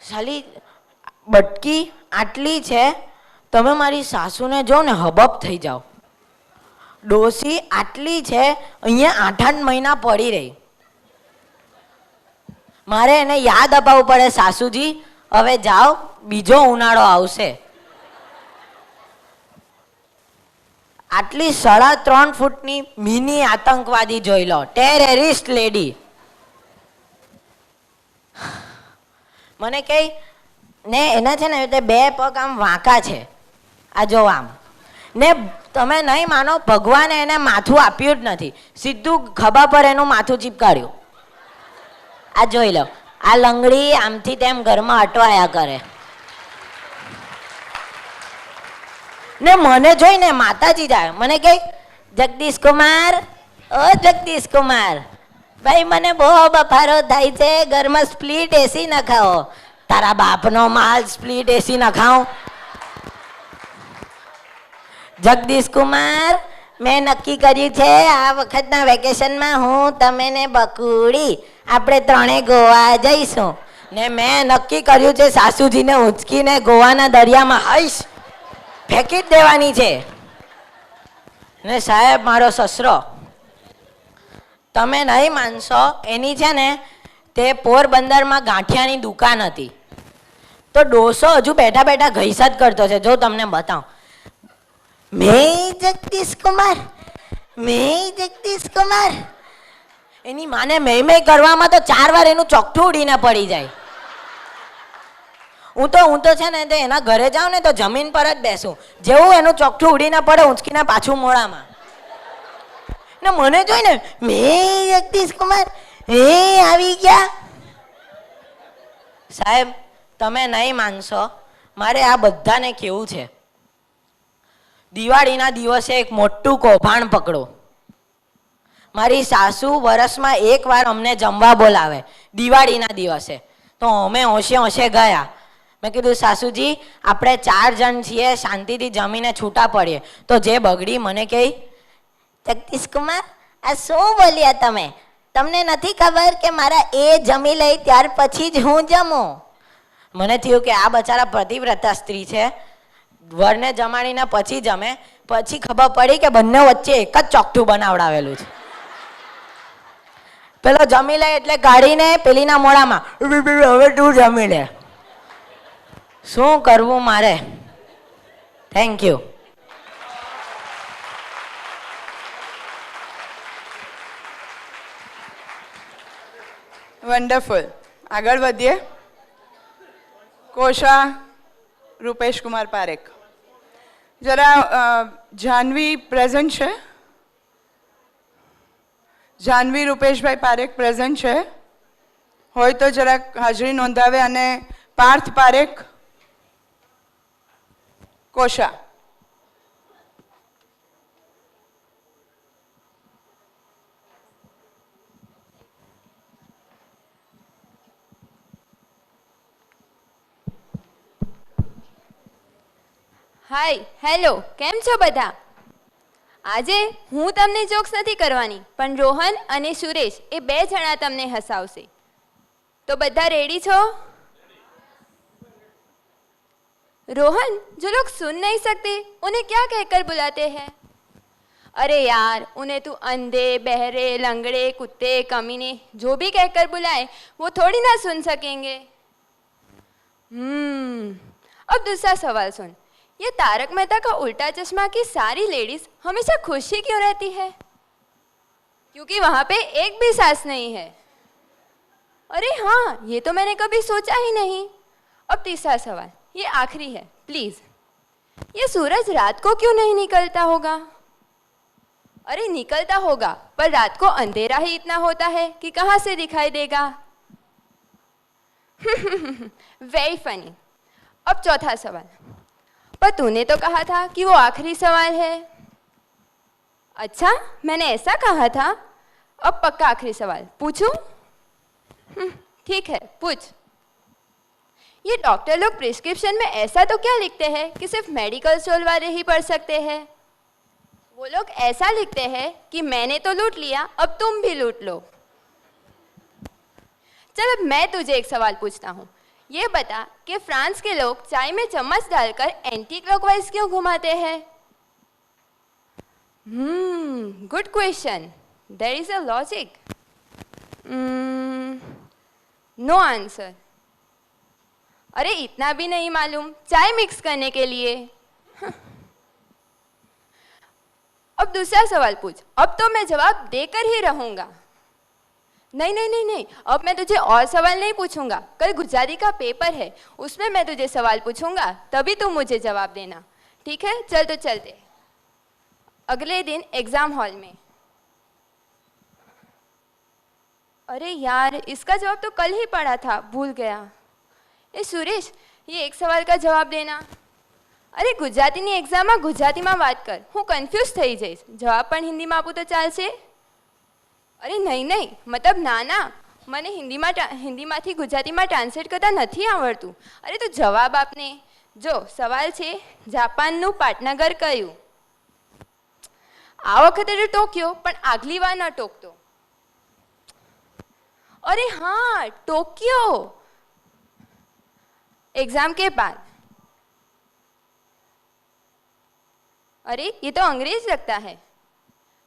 સાલી બટકી આટલી છે, તમે મારી સાસુને જો ને હબબ થઈ જાઓ. ડોસી આટલી છે, અહીંયા 8-8 મહિના પડી રહી. મારે એને યાદ અપાવવું પડે, સાસુજી હવે જાઓ, બીજો ઉનાળો આવશે. આટલી 3.5 ફૂટની મિની આતંકવાદી જોઈ લો, ટેરરિસ્ટ લેડી. મને કઈ ને એના છે ને 2 પગ આમ વાંકા છે, આ જો આમ. ને તમે નહીં માનો, ભગવાને એને માથું આપ્યું જ નથી, સીધું ખભા પર એનું માથું ચીપકાડ્યું. આ જોઈ લો, આ લંગડી આમથી તેમ ઘરમાં અટવાયા કરે. ને મને જોઈને માતાજી જાય, મને કહે જગદીશ કુમાર, ઓ જગદીશ કુમાર, ભાઈ મને બહુ બફારો થાય છે, ઘરમાં સ્પ્લિટ એસી નખાવો. તારા બાપનો માલ સ્પ્લિટ એસી નખાવ. જગદીશ કુમાર, મેં નક્કી કર્યું છે આ વખતના વેકેશનમાં હું તમે ને બકુડી આપણે 3 ગોવા જઈશું. ને મેં નક્કી કર્યું છે સાસુજીને ઉંચકીને ગોવાના દરિયામાં હઈશ ફેંકી જ દેવાની છે. ને સાહેબ મારો સસરો, તમે નહીં માનશો, એની છે ને તે પોરબંદરમાં ગાંઠિયાની દુકાન હતી. તો ડોસો હજુ બેઠા બેઠા ઘઈસ જ કરતો છે. જો તમને બતાવું, મેં જગદીશ કુમાર, મેં જગદીશ કુમાર. એની માને મેં કરવામાં તો 4 વાર એનું ચોકઠું ઉડીને પડી જાય. હું તો છે ને એના ઘરે જાઉં ને તો જમીન પર જ બેસું. જેવું એનું ચોકઠું ઉડીને પડે, ઊંચકીને પાછું મોડામાં. ને મને જોઈને મેં જગદીશ કુમાર આવી ગયા. સાહેબ તમે નહીં માનશો, મારે આ બધાને કેવું છે. દિવાળીના દિવસે એક મોટું કૌભાંડ પકડો. મારી સાસુ વર્ષમાં 1 વાર અમને જમવા બોલાવે દિવાળીના દિવસે. તો અમે હોશે ગયા. મેં કીધું સાસુજી આપણે 4 જણ છીએ, શાંતિથી જમીને છૂટા પડીએ. તો જે બગડી મને કહી, જગદીશ કુમાર આ શું બોલ્યા તમે? તમને નથી ખબર કે મારા એ જમી લઈ ત્યાર પછી જ હું જમું. મને થયું કે આ બચારા પતિવ્રતા સ્ત્રી છે, વરને જમાડીને પછી જમે. પછી ખબર પડી કે બંને વચ્ચે એક જ ચોકઠું બનાવડાવેલું છે. પેલો જમી લે એટલે કાઢીને પેલીના મોઢામાં, હવે તું જમી લે. શું કરવું મારે? Thank you. વન્ડરફુલ. આગળ વધીએ. કોશા રૂપેશ કુમાર પારેખ. જરા જાહ્નવી પ્રેઝન્ટ છે? જાહ્નવી રૂપેશભાઈ પારેખ પ્રેઝન્ટ છે? હોય તો જરાક હાજરી નોંધાવે. અને પાર્થ પારેખ. કોશા. હાય, હેલો, કેમ છો બધા? આજે હું તમને જોક્સ નથી કરવાની, પણ રોહન અને સુરેશ એ 2 જણા તમને હસાવશે. તો બધા રેડી છો? रोहन, जो लोग सुन नहीं सकते उन्हें क्या कहकर बुलाते हैं? अरे यार, उन्हें तू अंधे, बहरे, लंगड़े, कुत्ते, कमीने जो भी कहकर बुलाए वो थोड़ी ना सुन सकेंगे. अब दूसरा सवाल सुन. ये तारक मेहता का उल्टा चश्मा की सारी लेडीज हमेशा खुशी क्यों रहती है? क्योंकि वहाँ पे एक भी सास नहीं है. अरे हाँ, ये तो मैंने कभी सोचा ही नहीं. अब तीसरा सवाल, ये आखिरी है प्लीज. ये सूरज रात को क्यों नहीं निकलता होगा? अरे निकलता होगा, पर रात को अंधेरा ही इतना होता है कि कहाँ से दिखाई देगा. Very funny. अब चौथा सवाल. पर तूने तो कहा था कि वो आखिरी सवाल है. अच्छा, मैंने ऐसा कहा था? अब पक्का आखिरी सवाल पूछूं? ठीक है, पूछ. ये डॉक्टर लोग प्रिस्क्रिप्शन में ऐसा तो क्या लिखते हैं कि सिर्फ मेडिकल स्टोर वाले ही पढ़ सकते हैं? वो लोग ऐसा लिखते हैं कि मैंने तो लूट लिया, अब तुम भी लूट लो. चल अब मैं तुझे एक सवाल पूछता हूँ. ये बता कि फ्रांस के लोग चाय में चम्मच डालकर एंटी क्लॉकवाइज क्यों घुमाते हैं? Good question, there is a logic. No answer. अरे इतना भी नहीं मालूम चाय मिक्स करने के लिए। अब दूसरा सवाल पूछ, अब तो मैं जवाब देकर ही रहूंगा। नहीं नहीं नहीं नहीं, अब मैं तुझे और सवाल नहीं पूछूंगा। कल गुजराती का पेपर है, उसमें मैं तुझे सवाल पूछूंगा, तभी तुम मुझे जवाब देना, ठीक है? चल तो चलते। अगले दिन एग्जाम हॉल में। अरे यार, इसका जवाब तो कल ही पढ़ा था, भूल गया। ए सुरेश, ये एक सवाल का जवाब देना। अरे ગુજરાતીની એક્ઝામમાં ગુજરાતીમાં વાત કર, હું કન્ફ્યુઝ થઈ જઈશ। જવાબ પણ હિન્દીમાં આપું તો ચાલશે? અરે નહીં નહીં, મતલબ ના ના, મને હિન્દીમાંથી ગુજરાતીમાં ટ્રાન્સલેટ કરતા નથી આવડતું। અરે તો જવાબ આપને। જો સવાલ છે, જાપાનનું પાટનગર કયું? આ વખતે તો ટોક્યો, પણ આગલી વાર ન ટોકતો। अरे हाँ, टोक्यो। एग्जाम के बाद। अरे ये तो अंग्रेज लगता है।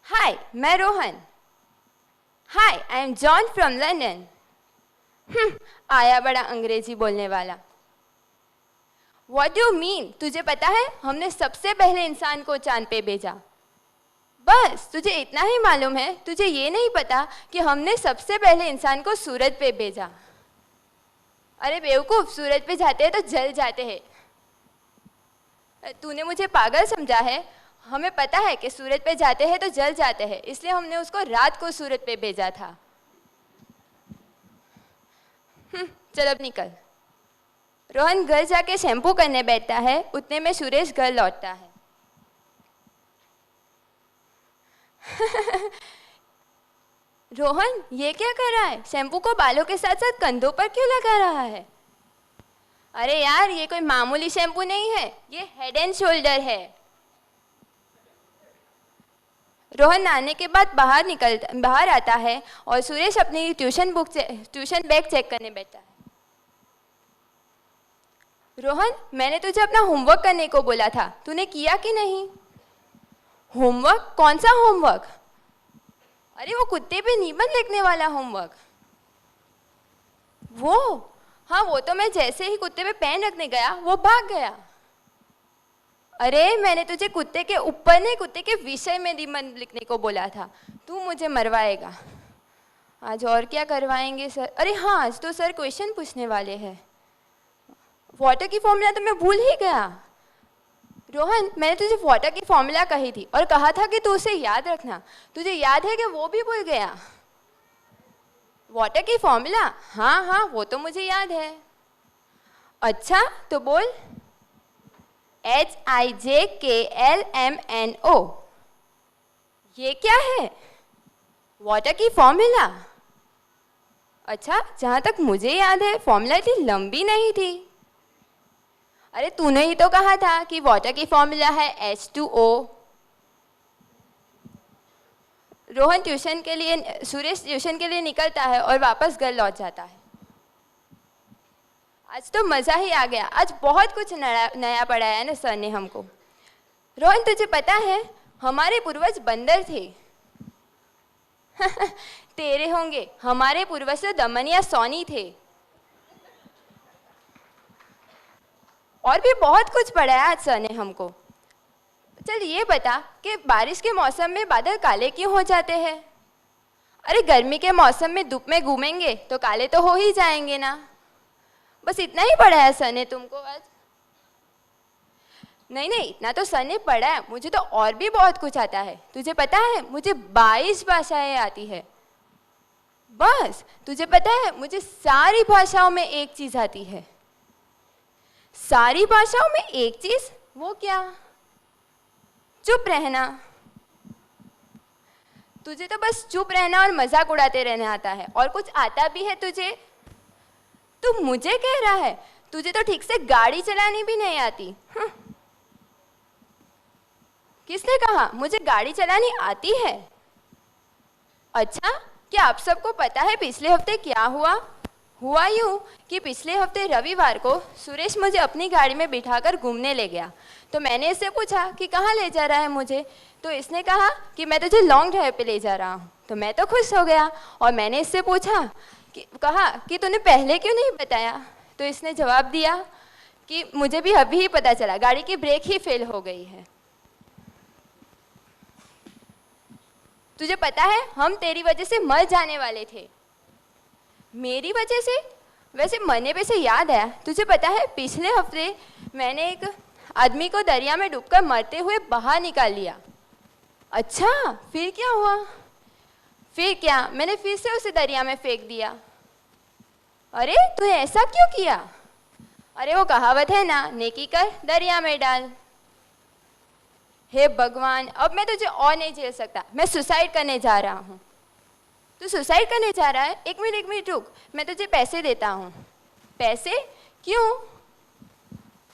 हाय, मैं Rohan. Hi, I am John from London. आया बड़ा अंग्रेजी बोलने वाला। What do you mean? तुझे पता है हमने सबसे पहले इंसान को चांद पे भेजा। बस तुझे इतना ही मालूम है, तुझे ये नहीं पता कि हमने सबसे पहले इंसान को सूरज पे भेजा। अरे बेवकूफ, सूरज पे जाते हैं तो जल जाते हैं। तूने मुझे पागल समझा है? हमें पता है कि सूरज पे जाते हैं तो जल जाते हैं, इसलिए हमने उसको रात को सूरज पे भेजा था। चल अब निकल। रोहन घर जाके शैम्पू करने बैठता है, उतने में सुरेश घर लौटता है। रोहन, ये क्या कर रहा है? शैम्पू को बालों के साथ साथ कंधों पर क्यों लगा रहा है? अरे यार, ये कोई मामूली शैम्पू नहीं है, ये हेड एंड शोल्डर है। रोहन नहाने के बाद बाहर आता है और सुरेश अपनी ट्यूशन बैग चेक करने बैठता है। रोहन, मैंने तुझे अपना होमवर्क करने को बोला था, तूने किया कि नहीं? होमवर्क? कौन सा होमवर्क? अरे वो कुत्ते पे निबंध लिखने वाला होमवर्क। वो? हाँ, वो तो मैं जैसे ही कुत्ते पे पेन रखने गया वो भाग गया। अरे मैंने तुझे कुत्ते के ऊपर नहीं, कुत्ते के विषय में निबंध लिखने को बोला था। तू मुझे मरवाएगा आज। और क्या करवाएंगे सर? अरे हाँ, आज तो सर क्वेश्चन पूछने वाले हैं। वाटर की फॉर्मूला तो मैं भूल ही गया। रोहन, मैंने तुझे वाटर की फॉर्मूला कही थी और कहा था कि तू उसे याद रखना। तुझे याद है कि वो भी भूल गया? वाटर की फॉर्मूला? हाँ हाँ, वो तो मुझे याद है। अच्छा तो बोल। HIJKLMNO। ये क्या है? वाटर की फॉर्मूला? अच्छा, जहाँ तक मुझे याद है फॉर्मूला इतनी लंबी नहीं थी। अरे तूने ही तो कहा था कि वाटर की फॉर्मूला है H2O। रोहन सुरेश ट्यूशन के लिए निकलता है और वापस घर लौट जाता है। आज तो मज़ा ही आ गया, आज बहुत कुछ नया पढ़ाया है ना सर ने हमको। रोहन, तुझे पता है हमारे पूर्वज बंदर थे। तेरे होंगे, हमारे पूर्वज तो दमन या सोनी थे। और भी बहुत कुछ पढ़ाया आज सर ने हमको। चल ये बता कि बारिश के मौसम में बादल काले क्यों हो जाते हैं? अरे गर्मी के मौसम में धूप में घूमेंगे तो काले तो हो ही जाएंगे ना। बस इतना ही पढ़ाया सर ने तुमको आज? नहीं नहीं, इतना तो सर ने पढ़ाया, मुझे तो और भी बहुत कुछ आता है। तुझे पता है मुझे 22 भाषाएं आती है। बस तुझे पता है मुझे सारी भाषाओं में एक चीज आती है। सारी भाषाओं में एक चीज? वो क्या? चुप रहना। तुझे तो बस चुप रहना और मजाक उड़ाते रहना आता है, और कुछ आता भी है तुझे? तू मुझे कह रहा है तुझे तो ठीक से गाड़ी चलानी भी नहीं आती? किसने कहा मुझे गाड़ी चलानी आती है? अच्छा, क्या आप सबको पता है पिछले हफ्ते क्या हुआ? हुआ यूँ कि पिछले हफ्ते रविवार को सुरेश मुझे अपनी गाड़ी में बिठाकर घूमने ले गया। तो मैंने इससे पूछा कि कहाँ ले जा रहा है मुझे, तो इसने कहा कि मैं तुझे लॉन्ग ड्राइव पे ले जा रहा हूँ। तो मैं तो खुश हो गया और मैंने इससे कहा कि तूने पहले क्यों नहीं बताया। तो इसने जवाब दिया कि मुझे भी अभी ही पता चला, गाड़ी की ब्रेक ही फेल हो गई है। तुझे पता है हम तेरी वजह से मर जाने वाले थे। मेरी वजह से? वैसे मरने पे से याद आया, तुझे पता है पिछले हफ्ते मैंने एक आदमी को दरिया में डूबकर मरते हुए बाहर निकाल लिया। अच्छा, फिर क्या हुआ? फिर क्या, मैंने फिर से उसे दरिया में फेंक दिया। अरे तूने ऐसा क्यों किया? अरे वो कहावत है ना, नेकी कर दरिया में डाल। हे भगवान, अब मैं तुझे और नहीं झेल सकता, मैं सुसाइड करने जा रहा हूँ। तू सुसाइड करने जा रहा है? एक मिनट रुक, मैं तुझे पैसे देता हूँ। पैसे? क्यों?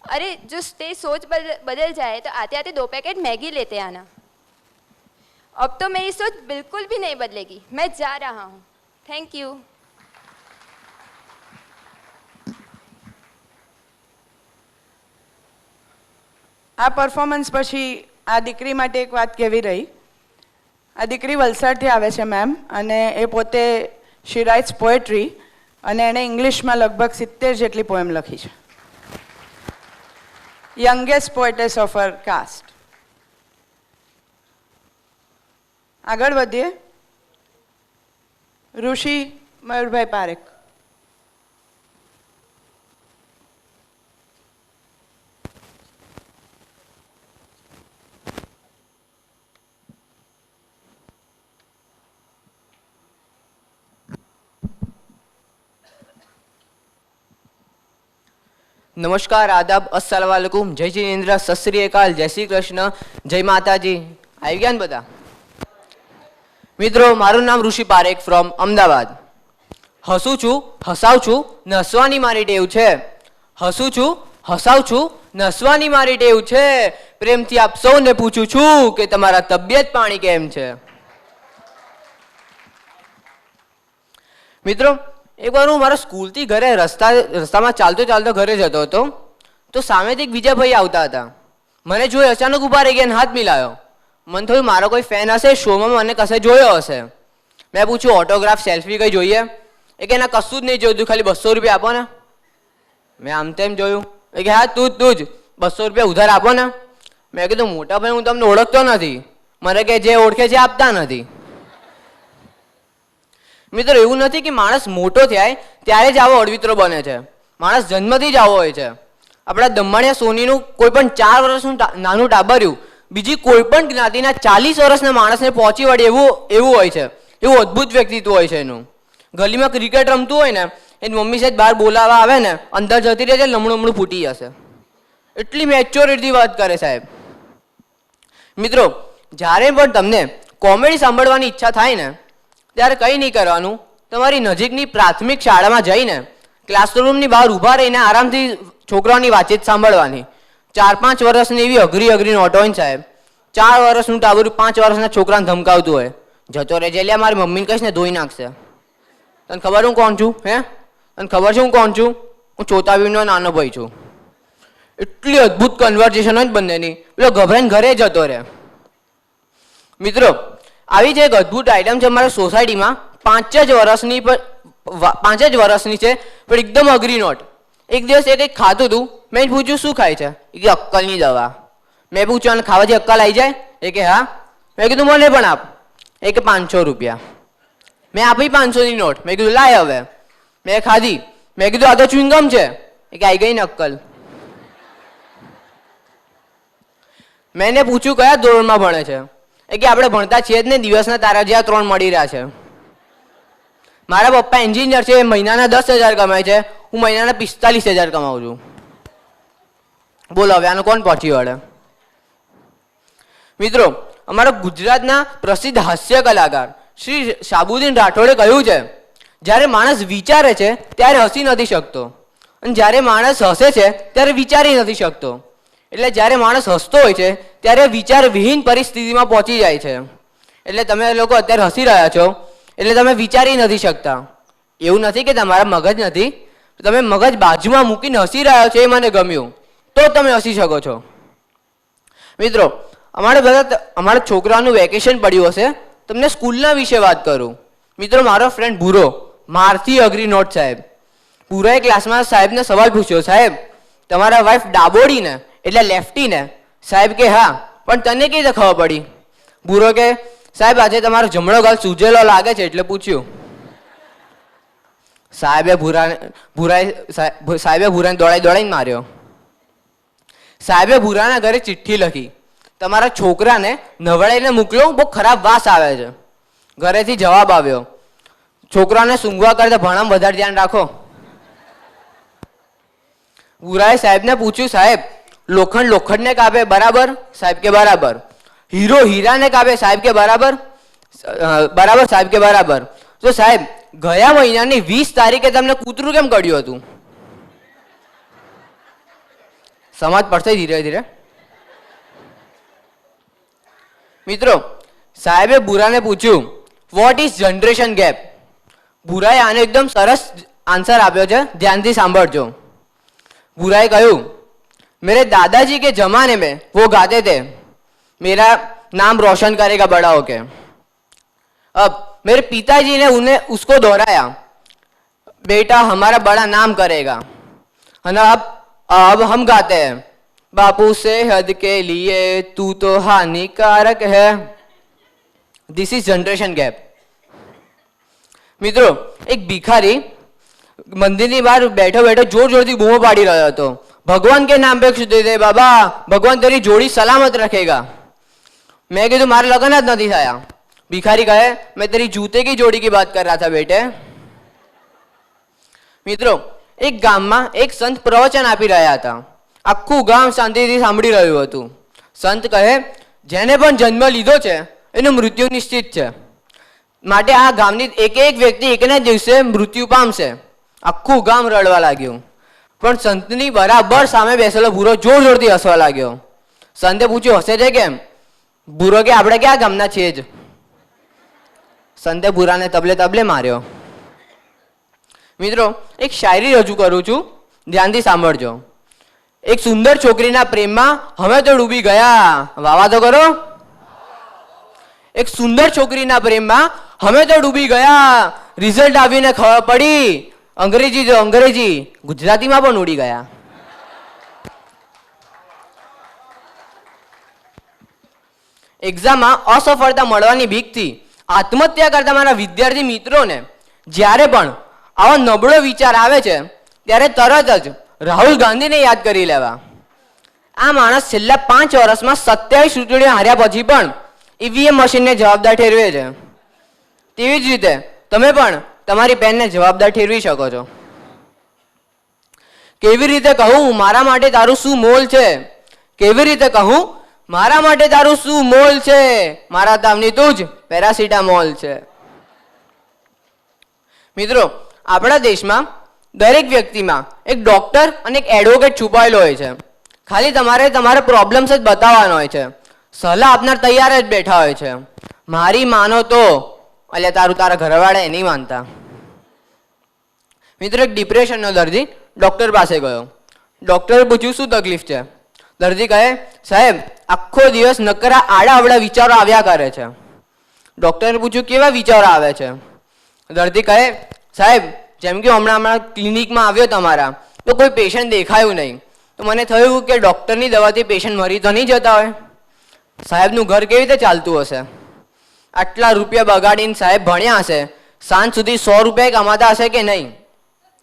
अरे जो तेरी सोच बदल जाए तो आते आते 2 पैकेट मैगी लेते आना। अब तो मेरी सोच बिल्कुल भी नहीं बदलेगी, मैं जा रहा हूँ। Thank you. આ પરફોર્મન્સ પછી આ દીકરી માટે એક વાત કહેવી રહી. આ દીકરી વલસાડથી આવે છે મેમ, અને એ પોતે શી રાઇટ્સ પોએટ્રી, અને એણે ઇંગ્લિશમાં લગભગ 70 જેટલી પોએમ લખી છે. Youngest poetess of her caste. આગળ વધીએ. ઋષિ મયુરભાઈ પારેખ. नमस्कार, आदाब, अस्सलाम वालेकुम, जय जिनेन्द्र, सत श्री अकाल, जय श्री कृष्ण, जय माताजी. આવી ગયા ને બધા મિત્રો? મારું નામ ઋષિ પારેખ ફ્રોમ અમદાવાદ. હસું છું, હસાવ છું ને હસવાની મારી ટેવ છે. હસું છું, હસાવ છું ને હસવાની મારી ટેવ છે. પ્રેમથી આપ સૌને પૂછું છું કે તમારા તબિયત પાણી કેમ છે. મિત્રો, એકવાર હું મારા સ્કૂલથી ઘરે રસ્તામાં ચાલતો ઘરે જતો હતો, તો સામેથી એક બીજા ભાઈ આવતા હતા. મને જોઈ અચાનક ઊભા રહી ગયા અને હાથ મિલાયો. મને થયું મારો કોઈ ફેન હશે, શોમાં મને કશે જોયો હશે. મેં પૂછ્યું ઓટોગ્રાફ, સેલ્ફી કંઈ જોઈએ? એ કે ના, કશું જ નહીં જોયું, ખાલી 200 રૂપિયા આપો ને. મેં આમ તેમ જોયું. એ કે હા, તું જ 200 રૂપિયા ઉધાર આપો ને. મેં કીધું મોટા ભાઈ, હું તમને ઓળખતો નથી. મને કે જે ઓળખે છે આપતા નથી. મિત્રો, એવું નથી કે માણસ મોટો થાય ત્યારે જ આવો અળવિત્રો બને છે. માણસ જન્મથી જ આવો હોય છે. આપણા દમણિયા સોનીનું કોઈ પણ 4 વર્ષનું નાનું ટાબર્યું બીજી કોઈ પણ જ્ઞાતિના 40 વર્ષના માણસને પહોંચી વળે એવું હોય છે. એવું અદ્ભુત વ્યક્તિત્વ હોય છે એનું. ગલીમાં ક્રિકેટ રમતું હોય ને, એની મમ્મી સાહેબ બહાર બોલાવવા આવે ને, અંદર જતી રહે છે, લમણું ફૂટી જશે. એટલી મેચ્યોરિટીથી વાત કરે સાહેબ. મિત્રો, જ્યારે પણ તમને કોમેડી સાંભળવાની ઈચ્છા થાય ને, ત્યારે કંઈ નહીં કરવાનું. તમારી નજીકની પ્રાથમિક શાળામાં જઈને ક્લાસરૂમની બહાર ઊભા રહીને આરામથી છોકરાઓની વાતચીત સાંભળવાની. 4-5 વર્ષની એવી અઘરી નોટો હોય ને સાહેબ. 4 વર્ષનું ટાબરું 5 વર્ષના છોકરાને ધમકાવતું હોય, જતો રહે જેલ્યા, મારી મમ્મીને કહીશ ને ધોઈ નાખશે. તને ખબર હું કોણ છું? તને ખબર છે હું કોણ છું? હું ચોથા બીનો નાનો ભાઈ છું. એટલી અદ્ભુત કન્વર્ઝેશન હોય બંનેની. પેલો ગભરાઈને ઘરે જતો રહે. મિત્રો, આવી જ એક અદ્ભુત આઈટમ છે અમારા સોસાયટીમાં. 5 જ વર્ષની છે, પણ એકદમ અઘરી નોટ. એક દિવસ એ કંઈક ખાતું હતું. મેં પૂછ્યું શું ખાય છે? એ કે અક્કલની દવા. મેં પૂછ્યું અને ખાવાથી અક્કલ આવી જાય? એ કે હા. મેં કીધું મને પણ આપ. એ કે 500 રૂપિયા. મેં આપી 500ની નોટ. મેં કીધું લાય હવે. મેં ખાધી. મેં કીધું આ તો ચ્યુઇંગમ છે. એ કે આવી ગઈ ને અક્કલ. મેં એને પૂછ્યું કયા ધોરણમાં ભણે છે? એ કે આપણે ભણતા છીએ જ ને, દિવસના તારા જેવા 3 મળી રહ્યા છે. મારા પપ્પા એન્જિનિયર છે, મહિનાના 10,000 કમાય છે, હું મહિનાના 45,000 કમાઉં છું. બોલો હવે આનો કોણ પહોંચી વળે? મિત્રો, અમારા ગુજરાતના પ્રસિદ્ધ હાસ્ય કલાકાર શ્રી શાબુદ્દીન રાઠોડે કહ્યું છે, જ્યારે માણસ વિચારે છે ત્યારે હસી નથી શકતો, અને જ્યારે માણસ હસે છે ત્યારે વિચારી નથી શકતો. એટલે જ્યારે માણસ હસતો હોય છે ત્યારે વિચાર વિહીન પરિસ્થિતિમાં પહોંચી જાય છે. એટલે તમે લોકો અત્યારે હસી રહ્યા છો એટલે તમે વિચારી નથી શકતા. એવું નથી કે તમારા મગજ નથી, તમે મગજ બાજુમાં મૂકીને હસી રહ્યા છો એ મને ગમ્યું, તો તમે હસી શકો છો. મિત્રો અમારા છોકરાનું વેકેશન પડ્યું હશે, તમને સ્કૂલના વિશે વાત કરું. મિત્રો મારો ફ્રેન્ડ ભૂરો મારથી અઘરી નોટ સાહેબ. પૂરાએ ક્લાસમાં સાહેબને સવાલ પૂછ્યો, સાહેબ તમારા વાઈફ ડાબોડી ને એટલે લેફ્ટી ને? સાહેબ કે હા, પણ તને કેવી રીતે ખબર પડી? ભૂરો કે સાહેબ આજે તમારો જમણો ગાલ સૂજેલો લાગે છે એટલે પૂછ્યું. સાહેબે ભૂરાને દોડાઈને માર્યો. સાહેબે ભૂરાના ઘરે ચિઠ્ઠી લખી, તમારા છોકરાને નવડાઈને મોકલો, બહુ ખરાબ વાસ આવે છે. ઘરેથી જવાબ આવ્યો, છોકરાને સૂંઘવા કરતા ભણવામાં વધારે ધ્યાન રાખો. ભૂરાએ સાહેબને પૂછ્યું, સાહેબ લોખંડ લોખંડને કાપે બરાબર? સાહેબ કે બરાબર. હીરો હીરાને કાપે? સાહેબ કે બરાબર. બરાબર સાહેબ કે બરાબર. તો સાહેબ ગયા મહિનાની 20 તારીખે તમને કૂતરું કેમ કડ્યું હતું? સમજ પડશે ધીરે ધીરે. મિત્રો સાહેબે ભૂરાને પૂછ્યું, વોટ ઇઝ જનરેશન ગેપ? ભૂરાએ આને એકદમ સરસ આન્સર આપ્યો છે, ધ્યાનથી સાંભળજો. ભૂરાએ કહ્યું, मेरे दादाजी के जमाने में वो गाते थे, मेरा नाम रोशन करेगा बड़ा होके. अब मेरे पिताजी ने उन्हें उसको दोहराया, बेटा हमारा बड़ा नाम करेगा. है ना? अब हम गाते हैं, बापू सेहत के लिए तू तो हानिकारक है. This is generation gap. મિત્રો એક ભિખારી મંદિરની બહાર બેઠો બેઠો જોર જોરથી બૂમો પાડી રહ્યો હતો, भगवान के नाम पे दे दे बाबा, भगवान तेरी जोड़ी सलामत रखेगा. मैं कीधु मारे लगन ज नहीं थाया. भिखारी कहे, मैं तेरी जूते की जोड़ी की बात कर रहा था बेटे. मित्रों एक गाम में एक संत प्रवचन आपी रह्या हता. आखू गाम शांतिथी सांभળી રહ્યું હતું. संत कहे, जेने पण जन्म लीधो छे एनु मृत्यु निश्चित छे, માટે આ ગામની એક એક વ્યક્તિ એકને દિવસે મૃત્યુ પામશે. આખું ગામ રડવા લાગ્યું. પણ સંતની બરાબર સામે બેસેલો ભૂરો જોર જોરથી હસવા લાગ્યો. સંતે પૂછ્યું, હસે છે કેમ? ભૂરો કે આપણે ક્યાં ગામના છીએ જ. સંતે ભૂરાને તબલે તબલે માર્યો. મિત્રો એક શાયરી રજૂ કરું છું, ધ્યાનથી સાંભળજો. એક સુંદર છોકરીના પ્રેમમાં અમે તો ડૂબી ગયા. વાવા તો કરો. એક સુંદર છોકરીના પ્રેમમાં અમે તો ડૂબી ગયા, રિઝલ્ટ આવીને ખબર પડી અંગ્રેજી તો અંગ્રેજી, ગુજરાતીમાં પણ ઉડી ગયા. એક્ઝામમાં અસફળતા મળવાની બીકથી આત્મહત્યા કરતા મારા વિદ્યાર્થી મિત્રોને જ્યારે પણ આવો નબળો વિચાર આવે છે ત્યારે તરત જ રાહુલ ગાંધીને યાદ કરી લેવા. આ માણસ છેલ્લા 5 વર્ષમાં 27 ચૂંટણીઓ હાર્યા પછી પણ ઈવીએમ મશીનને જવાબદાર ઠેરવે છે. તેવી જ રીતે તમે પણ તમારી પેનને જવાબદાર ઠેરવી શકો છો. કેવી રીતે કહું મારા માટે તારું શું મોલ છે? કેવી રીતે કહું મારા માટે તારું શું મોલ છે? મારા તાવની તું જ પેરાસિટામોલ છે. મિત્રો આપણા દેશમાં દરેક વ્યક્તિમાં એક ડોક્ટર અને એક એડવોકેટ છુપાયેલો હોય છે. ખાલી તમારે તમારા પ્રોબ્લેમ્સ જ બતાવવાનો હોય છે. સલાહ આપનાર તૈયાર જ બેઠા હોય છે. મારી માનો તો એટલે તારું તારા ઘરવાળા એ નહીં માનતા. મિત્રો એક ડિપ્રેશનનો દર્દી ડૉક્ટર પાસે ગયો. ડૉક્ટરે પૂછ્યું, શું તકલીફ છે? દર્દી કહે, સાહેબ આખો દિવસ નકરા આડા અવડા વિચારો આવ્યા કરે છે. ડૉક્ટરે પૂછ્યું, કેવા વિચારો આવે છે? દર્દી કહે, સાહેબ જેમ કે હમણાં ક્લિનિકમાં આવ્યો તમારા તો કોઈ પેશન્ટ દેખાયું નહીં, તો મને થયું કે ડૉક્ટરની દવાથી પેશન્ટ મરી તો નહીં જતા હોય. સાહેબનું ઘર કેવી રીતે ચાલતું હશે? આટલા રૂપિયા બગાડીને સાહેબ ભણ્યા હશે, સાંજ સુધી 100 રૂપિયા કમાતા હશે કે નહીં?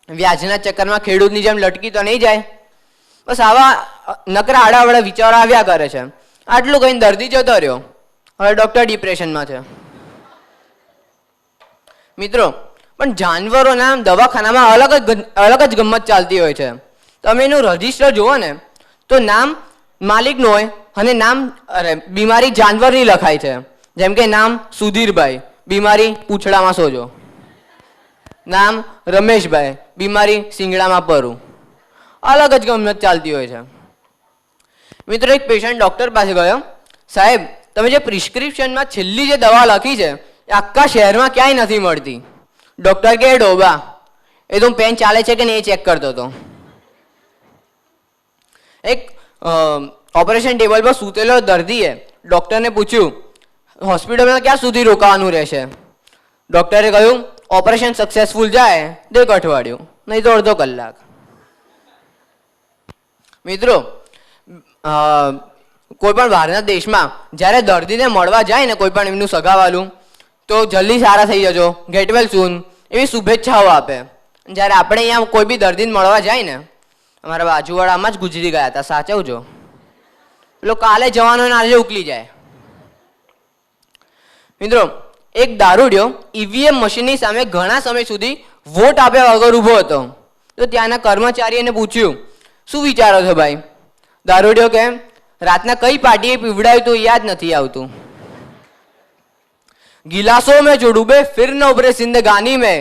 વ્યાજના ચક્કરમાં ખેડૂતની જેમ લટકી તો નહીં જાય? બસ આવા નકરા આડાવડા વિચારો આવ્યા કરે છે. આટલું કહીને દર્દી જતો રહ્યો. હવે ડૉક્ટર ડિપ્રેશનમાં છે. મિત્રો પણ જાનવરોના દવાખાનામાં અલગ જ ગમત ચાલતી હોય છે. તમે એનું રજિસ્ટર જુઓ ને તો નામ માલિકનું હોય અને નામ બીમારી જાનવરની લખાય છે. જેમ કે નામ સુધીરભાઈ, બીમારી પૂંછડામાં સોજો. નામ રમેશભાઈ, બીમારી શિંગડામાં પરું. અલગ જ ગમત ચાલતી હોય છે. મિત્રો એક પેશન્ટ ડૉક્ટર પાસે ગયો, સાહેબ તમે જે પ્રિસ્ક્રિપ્શનમાં છેલ્લી જે દવા લખી છે એ આખા શહેરમાં ક્યાંય નથી મળતી. ડૉક્ટર કે ડોબા. એ તો પેન ચાલે છે કે નહીં એ ચેક કરતો હતો. એક ઓપરેશન ટેબલ પર સૂતેલો દર્દીએ ડૉક્ટરને પૂછ્યું, હોસ્પિટલમાં ક્યાં સુધી રોકાવાનું રહેશે? ડૉક્ટરે કહ્યું, ઓપરેશન સક્સેસફુલ જાય તો 1 અઠવાડિયું, નહીં તો અડધો કલાક. મિત્રો, કોઈ પણ બહારના દેશમાં જ્યારે દર્દીને મળવા જાય ને કોઈ પણ એમનું સગાવાલું, તો જલ્દી સારા થઈ જજો, ગેટ વેલ સૂન, એવી શુભેચ્છાઓ આપે. જ્યારે આપણે અહીંયા કોઈ બી દર્દીને મળવા જાય ને, અમારા બાજુવાળામાં જ ગુજરી ગયા હતા, સાચવજો. પેલો કાલે જવાનો ને આજે ઉકલી જાય. મિત્રો, એક દારૂડિયો ઈવીએમ મશીનની સામે ઘણા સમય સુધી વોટ આપ્યા વગર ઊભો હતો. તો ત્યાંના કર્મચારીએ એને પૂછ્યું, શું વિચારો છો ભાઈ? દારૂડિયો કે, રાતના કઈ પાર્ટીએ પીવડાવ્યું તો યાદ નથી આવતું. गिलासों में जो डूबे फिर न उभरे जिंदगानी में,